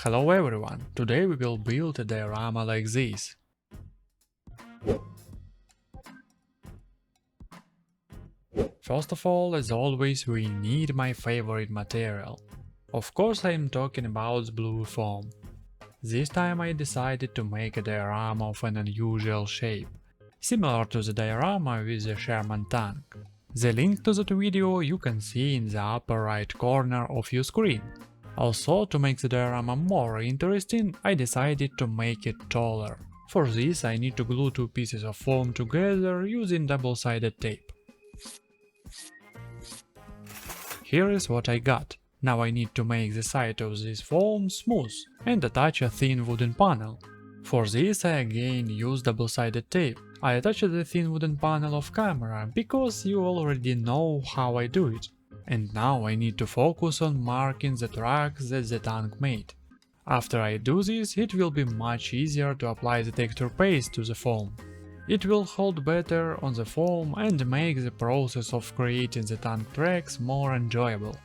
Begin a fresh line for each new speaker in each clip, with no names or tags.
Hello everyone, today we will build a diorama like this. First of all, as always, we need my favorite material. Of course I am talking about blue foam. This time I decided to make a diorama of an unusual shape, similar to the diorama with the Sherman tank. The link to that video you can see in the upper right corner of your screen. Also, to make the diorama more interesting, I decided to make it taller. For this I need to glue two pieces of foam together using double-sided tape. Here is what I got. Now I need to make the side of this foam smooth and attach a thin wooden panel. For this I again use double-sided tape. I attached the thin wooden panel off camera, because you already know how I do it. And now I need to focus on marking the tracks that the tank made. After I do this, it will be much easier to apply the texture paste to the foam. It will hold better on the foam and make the process of creating the tank tracks more enjoyable.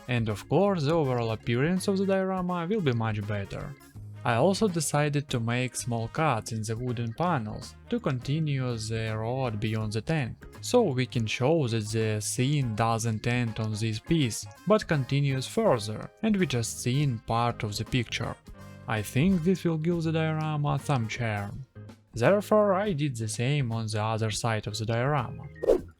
And of course, the overall appearance of the diorama will be much better. I also decided to make small cuts in the wooden panels to continue the road beyond the tank, so we can show that the scene doesn't end on this piece, but continues further, and we just seen part of the picture. I think this will give the diorama some charm. Therefore, I did the same on the other side of the diorama.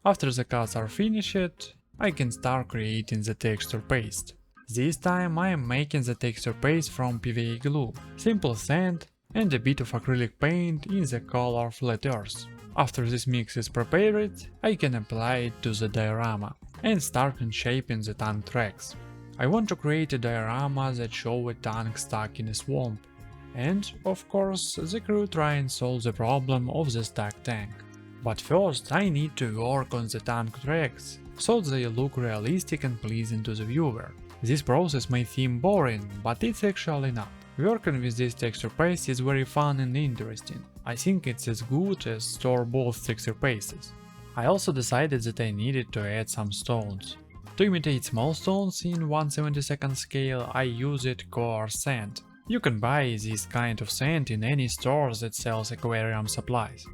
After the cuts are finished, I can start creating the texture paste. This time I am making the texture paste from PVA glue, simple sand and a bit of acrylic paint in the color Flat Earth. After this mix is prepared, I can apply it to the diorama and start shaping the tank tracks. I want to create a diorama that shows a tank stuck in a swamp, and, of course, the crew try and solve the problem of the stuck tank. But first I need to work on the tank tracks, so they look realistic and pleasing to the viewer. This process may seem boring, but it's actually not. Working with this texture paste is very fun and interesting. I think it's as good as store-bought texture pastes. I also decided that I needed to add some stones. To imitate small stones in 1/72 scale, I used coarse sand. You can buy this kind of sand in any store that sells aquarium supplies.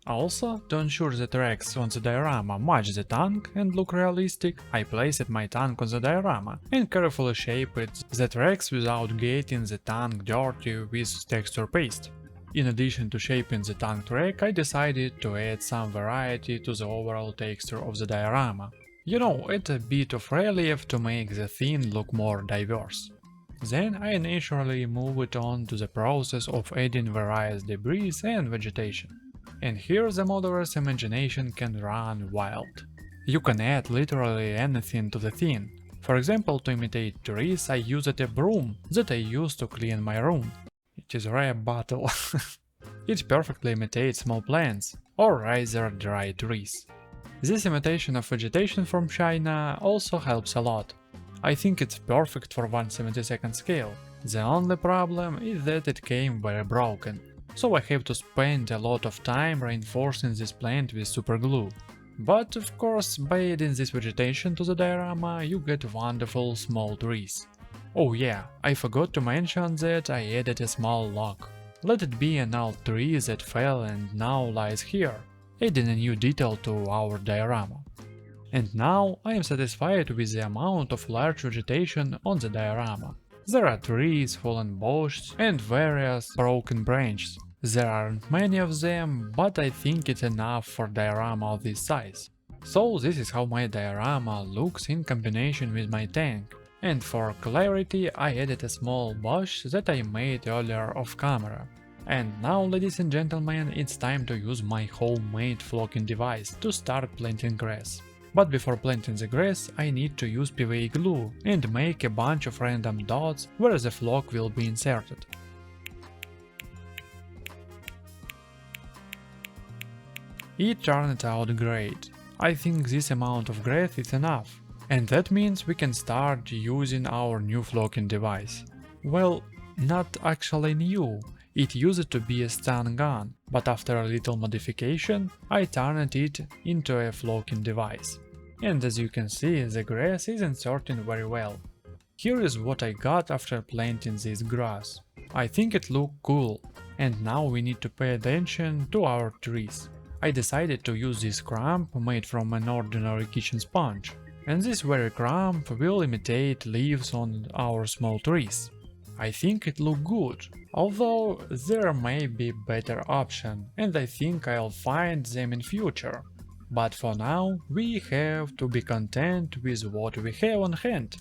Also, to ensure the tracks on the diorama match the tank and look realistic, I placed my tank on the diorama and carefully shaped the tracks without getting the tank dirty with texture paste. In addition to shaping the tank track, I decided to add some variety to the overall texture of the diorama. You know, add a bit of relief to make the scene look more diverse. Then I naturally moved on to the process of adding various debris and vegetation. And here the modder's imagination can run wild. You can add literally anything to the scene. For example, to imitate trees I used a broom that I used to clean my room. It is a rare battle. It perfectly imitates small plants, or rather dry trees. This imitation of vegetation from China also helps a lot. I think it's perfect for 1/72 scale. The only problem is that it came very broken, so I have to spend a lot of time reinforcing this plant with superglue. But of course, by adding this vegetation to the diorama, you get wonderful small trees. Oh yeah, I forgot to mention that I added a small log. Let it be an old tree that fell and now lies here, adding a new detail to our diorama. And now I am satisfied with the amount of large vegetation on the diorama. There are trees, fallen bushes and various broken branches. There aren't many of them, but I think it's enough for diorama of this size. So this is how my diorama looks in combination with my tank. And for clarity I added a small bush that I made earlier off camera. And now, ladies and gentlemen, it's time to use my homemade flocking device to start planting grass. But before planting the grass, I need to use PVA glue and make a bunch of random dots where the flock will be inserted. It turned out great. I think this amount of grass is enough. And that means we can start using our new flocking device. Well, not actually new. It used to be a stun gun, but after a little modification, I turned it into a flocking device. And as you can see, the grass is inserting very well. Here is what I got after planting this grass. I think it looked cool, and now we need to pay attention to our trees. I decided to use this crumb made from an ordinary kitchen sponge, and this very crumb will imitate leaves on our small trees. I think it looked good, although there may be better option, and I think I'll find them in future. But for now, we have to be content with what we have on hand.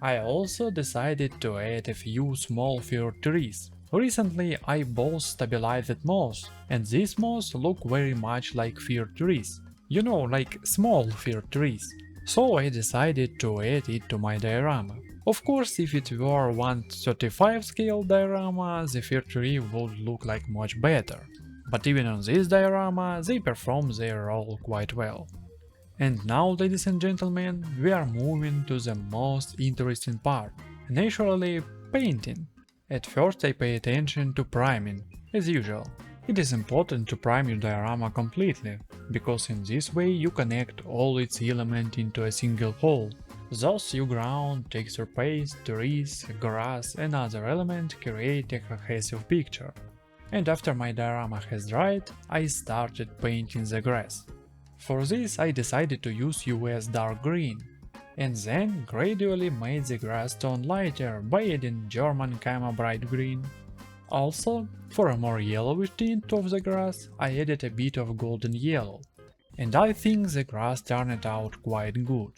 I also decided to add a few small fir trees. Recently I bought stabilized moss, and these moss look very much like fir trees. You know, like small fir trees. So I decided to add it to my diorama. Of course, if it were 1/35 scale diorama, the fir tree would look like much better. But even on this diorama, they perform their role quite well. And now, ladies and gentlemen, we are moving to the most interesting part, naturally painting. At first I pay attention to priming, as usual. It is important to prime your diorama completely, because in this way you connect all its elements into a single whole. Thus your ground, texture paste, trees, grass and other elements create a cohesive picture. And after my diorama has dried, I started painting the grass. For this I decided to use US dark green, and then gradually made the grass tone lighter by adding German Camo bright green. Also, for a more yellowish tint of the grass, I added a bit of golden yellow, and I think the grass turned out quite good.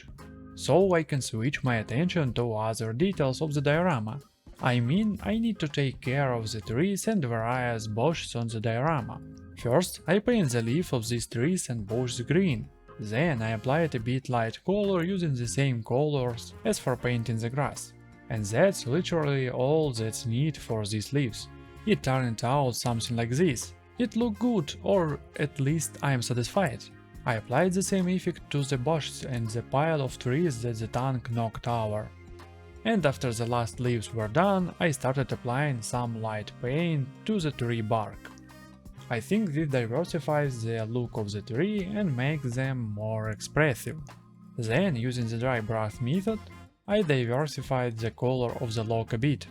So I can switch my attention to other details of the diorama. I mean, I need to take care of the trees and various bushes on the diorama. First, I paint the leaf of these trees and bushes green. Then I applied a bit light color using the same colors as for painting the grass. And that's literally all that's needed for these leaves. It turned out something like this. It looked good, or at least I am satisfied. I applied the same effect to the bushes and the pile of trees that the tank knocked over. And after the last leaves were done, I started applying some light paint to the tree bark. I think this diversifies the look of the tree and makes them more expressive. Then, using the dry brush method, I diversified the color of the log a bit.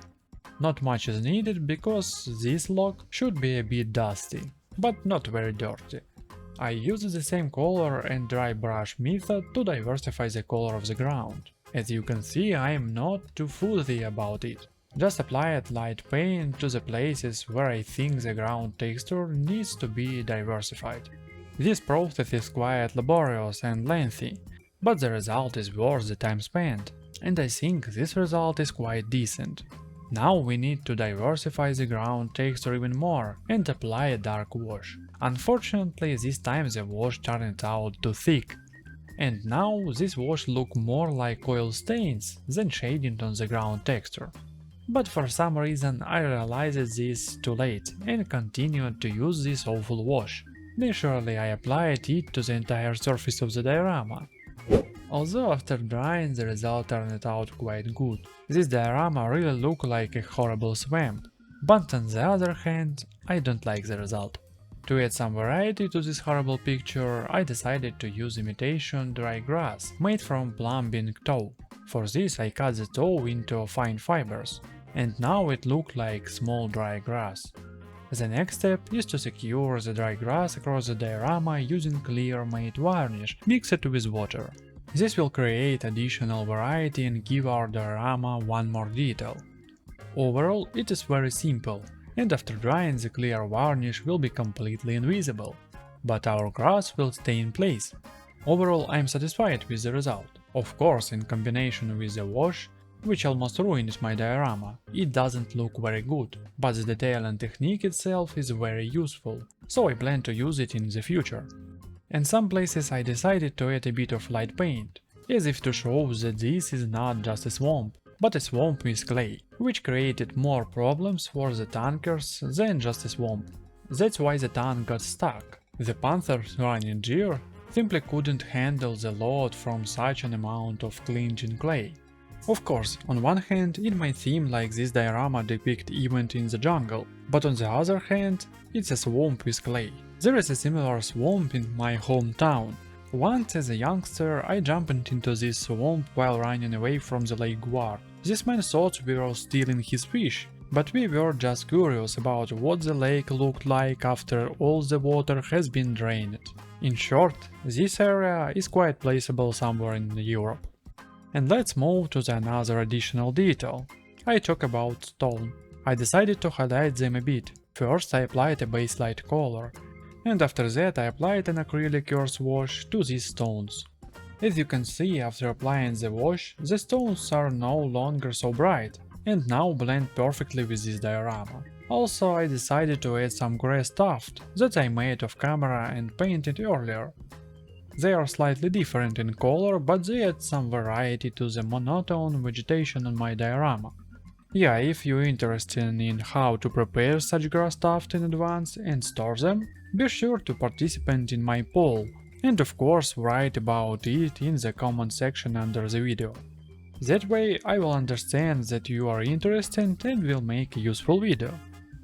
Not much is needed because this log should be a bit dusty, but not very dirty. I used the same color and dry brush method to diversify the color of the ground. As you can see, I am not too fussy about it. Just applied light paint to the places where I think the ground texture needs to be diversified. This process is quite laborious and lengthy, but the result is worth the time spent, and I think this result is quite decent. Now we need to diversify the ground texture even more and apply a dark wash. Unfortunately, this time the wash turned out too thick, and now this wash looks more like oil stains than shading on the ground texture. But for some reason I realized this too late and continued to use this awful wash. Naturally I applied it to the entire surface of the diorama. Although after drying the result turned out quite good. This diorama really looked like a horrible swamp, but on the other hand, I don't like the result. To add some variety to this horrible picture, I decided to use imitation dry grass made from plumbing tow. For this I cut the tow into fine fibers, and now it looked like small dry grass. The next step is to secure the dry grass across the diorama using clear matte varnish mixed with water. This will create additional variety and give our diorama one more detail. Overall, it is very simple, and after drying the clear varnish will be completely invisible, but our grass will stay in place. Overall, I am satisfied with the result. Of course, in combination with the wash, which almost ruined my diorama, it doesn't look very good, but the detail and technique itself is very useful, so I plan to use it in the future. In some places I decided to add a bit of light paint, as if to show that this is not just a swamp, but a swamp with clay, which created more problems for the tankers than just a swamp. That's why the tank got stuck. The Panther's running gear simply couldn't handle the load from such an amount of clinging clay. Of course, on one hand, it might seem like this diorama depicts event in the jungle, but on the other hand, it's a swamp with clay. There is a similar swamp in my hometown. Once as a youngster I jumped into this swamp while running away from the lake guard, This man thought we were stealing his fish, but we were just curious about what the lake looked like after all the water has been drained. In short, this area is quite placeable somewhere in Europe. And let's move to another additional detail. I talk about stone. I decided to highlight them a bit. First I applied a base light color, and after that I applied an acrylic earth wash to these stones. As you can see, after applying the wash, the stones are no longer so bright, and now blend perfectly with this diorama. Also, I decided to add some grass tuft that I made off camera and painted earlier. They are slightly different in color, but they add some variety to the monotone vegetation on my diorama. Yeah, if you're interested in how to prepare such grass tuft in advance and store them, be sure to participate in my poll, and of course write about it in the comment section under the video. That way I will understand that you are interested and will make a useful video.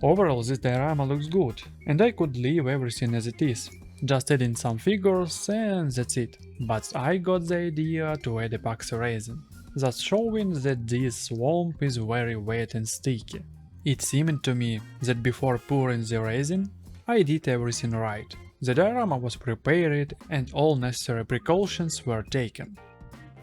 Overall this diorama looks good, and I could leave everything as it is, just adding some figures and that's it. But I got the idea to add epoxy resin, thus showing that this swamp is very wet and sticky. It seemed to me that before pouring the resin, I did everything right. The diorama was prepared and all necessary precautions were taken.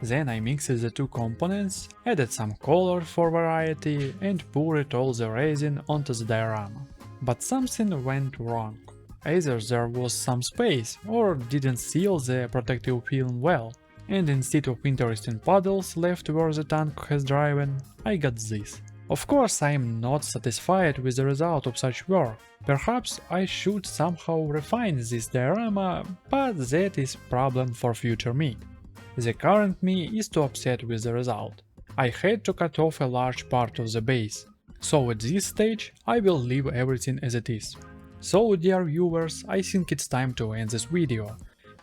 Then I mixed the two components, added some color for variety and poured all the resin onto the diorama. But something went wrong. Either there was some space or didn't seal the protective film well, and instead of interesting puddles left where the tank has driven, I got this. Of course, I am not satisfied with the result of such work. Perhaps I should somehow refine this diorama, but that is problem for future me. The current me is too upset with the result. I had to cut off a large part of the base, so at this stage I will leave everything as it is. So dear viewers, I think it's time to end this video.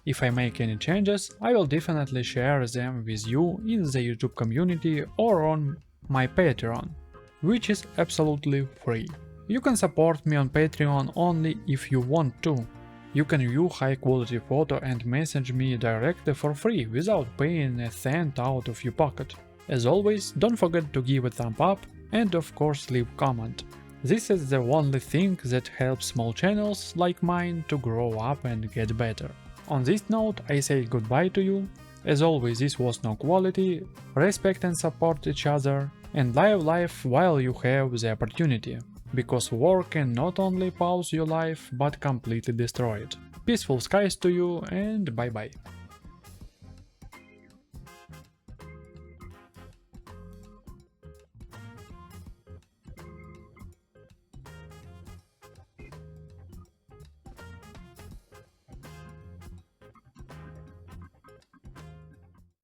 If I make any changes, I will definitely share them with you in the YouTube community or on my Patreon, which is absolutely free. You can support me on Patreon only if you want to. You can view high quality photo and message me directly for free without paying a cent out of your pocket. As always, don't forget to give a thumb up and of course leave comment. This is the only thing that helps small channels like mine to grow up and get better. On this note, I say goodbye to you. As always, this was No Quality, respect and support each other, and live life while you have the opportunity. Because work can not only pause your life, but completely destroy it. Peaceful skies to you and bye bye.